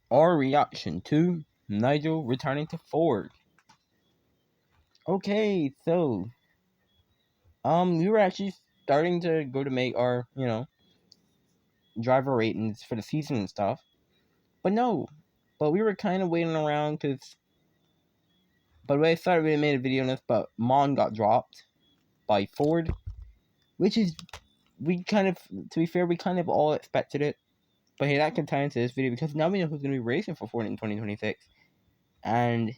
Our reaction to Nigel returning to Ford. Okay, so we were actually starting to go to make our, driver ratings for the season and stuff. But no. But we were kind of waiting around because, by the way, I thought we made a video on this, but Mon got dropped by Ford, which is, to be fair, we kind of all expected it. But hey, that can tie into this video because now we know who's going to be racing for Ford in 2026. And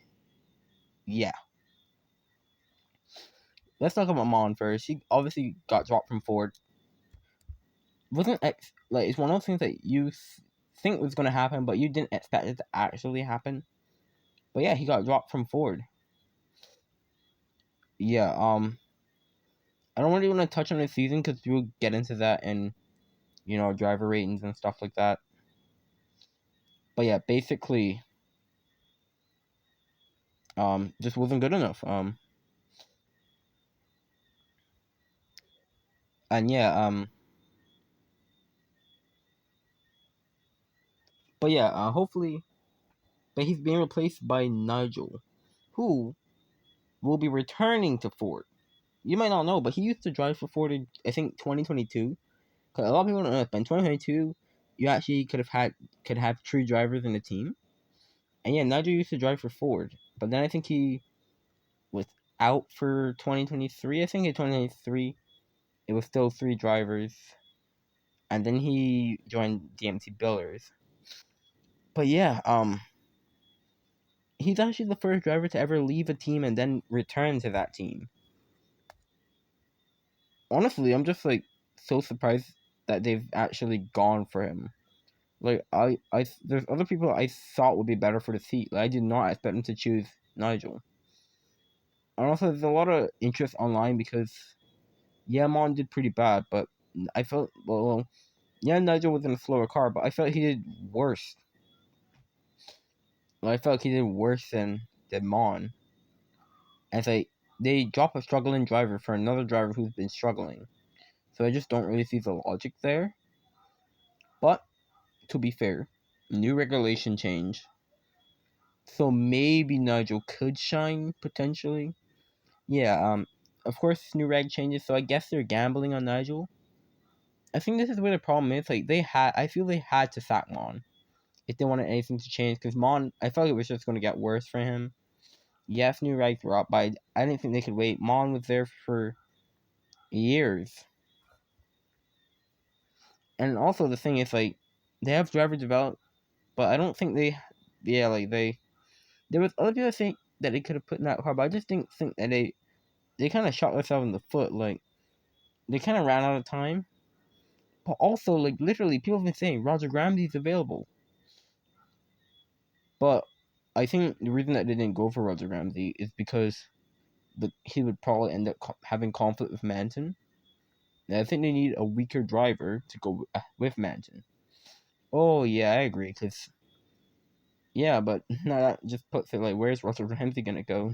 yeah. Let's talk about Mon first. She obviously got dropped from Ford. Wasn't like it's one of those things that you think was going to happen, but you didn't expect it to actually happen. But yeah, he got dropped from Ford. Yeah, I don't really want to touch on the season because we'll get into that in, driver ratings and stuff like that. But yeah, basically, just wasn't good enough. And yeah, but yeah, hopefully, but he's being replaced by Nigel, who will be returning to Ford. You might not know, but he used to drive for Ford in, I think, 2022. Because a lot of people don't know, but in 2022, you actually could have true drivers in the team. And yeah, Nigel used to drive for Ford, but then I think he was out for 2023. I think in 2023, it was still three drivers, and then he joined DMT Billers. But yeah, he's actually the first driver to ever leave a team and then return to that team. Honestly, I'm just like so surprised that they've actually gone for him. Like there's other people I thought would be better for the seat. Like I did not expect them to choose Nigel. And also, there's a lot of interest online because yeah, Mon did pretty bad, but I felt yeah, Nigel was in a slower car, but I felt he did worse. Like, I felt he did worse than Mon. As they drop a struggling driver for another driver who's been struggling, so I just don't really see the logic there. But to be fair, new regulation change, so maybe Nigel could shine potentially. Yeah, of course, new reg changes, so I guess they're gambling on Nigel. I think this is where the problem is. Like I feel they had to sack Mon if they wanted anything to change, because Mon, I felt it was just going to get worse for him. Yes, new regs were up, but I didn't think they could wait. Mon was there for years, and also the thing is like they have driver develop, but I don't think yeah, like there was other people I think that they could have put in that car, but I just didn't think that they kind of shot themselves in the foot. Like they kind of ran out of time. But also, like literally, people have been saying Roger Ramsey's available. But I think the reason that they didn't go for Roger Ramsey is because he would probably end up having conflict with Manton. And I think they need a weaker driver to go with Manton. Oh yeah, I agree. Cause yeah, but now that just puts it like, where's Roger Ramsey gonna go?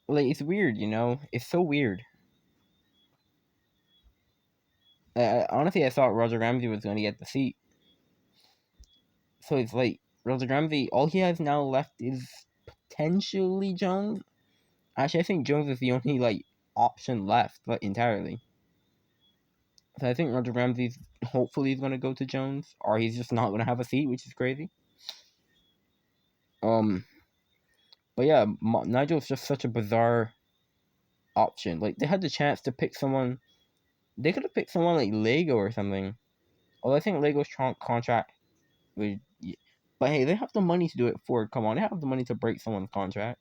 Like it's weird, It's so weird. Honestly, I thought Roger Ramsey was gonna get the seat. So it's like Roger Ramsey. All he has now left is potentially Jones. Actually, I think Jones is the only like option left, but entirely. So I think Roger Ramsey's hopefully is gonna go to Jones, or he's just not gonna have a seat, which is crazy. Um, but yeah, Nigel's just such a bizarre option. Like they had the chance to pick someone. They could have picked someone like Lego or something. Although I think Lego's contract would. But hey, they have the money to do it for. Come on, they have the money to break someone's contract,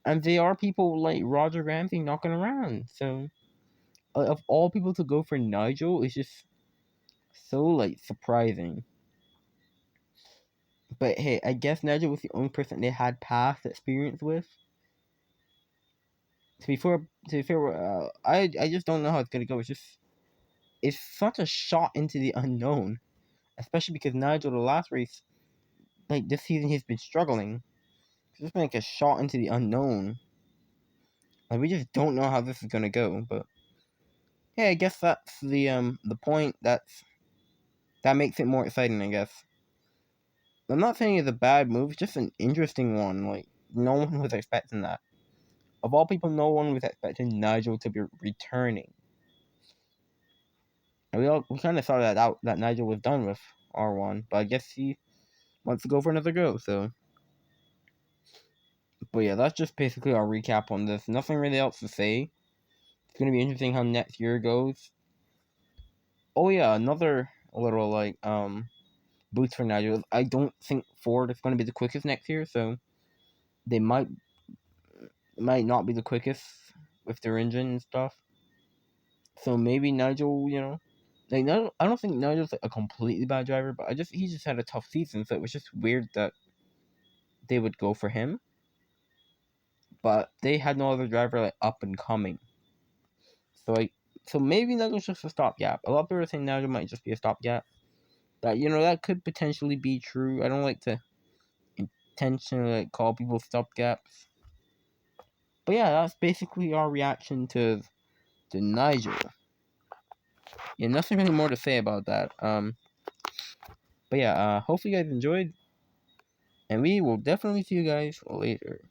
and they are people like Roger Ramsey knocking around. So of all people to go for Nigel, it's just so like surprising. But hey, I guess Nigel was the only person they had past experience with. To be fair, I just don't know how it's gonna go. It's such a shot into the unknown, especially because Nigel, the last race, like this season, he's been struggling. It's just been like a shot into the unknown. Like we just don't know how this is gonna go. But yeah, I guess that's the point. that makes it more exciting, I guess. I'm not saying it's a bad move, it's just an interesting one. Like, no one was expecting that. Of all people, no one was expecting Nigel to be returning. And we kind of saw that out that Nigel was done with R1, but I guess he wants to go for another go. So, but yeah, that's just basically our recap on this. Nothing really else to say. It's gonna be interesting how next year goes. Oh yeah, another little like boost for Nigel. I don't think Ford is gonna be the quickest next year, so they might not be the quickest with their engine and stuff. So maybe Nigel, like Nigel, I don't think Nigel's like a completely bad driver, but he just had a tough season, so it was just weird that they would go for him. But they had no other driver like up and coming. So maybe Nigel's just a stopgap. A lot of people are saying Nigel might just be a stopgap. That could potentially be true. I don't like to intentionally like call people stopgaps. But yeah, that's basically our reaction to Nigel. Yeah, nothing really more to say about that. But yeah, hopefully you guys enjoyed, and we will definitely see you guys later.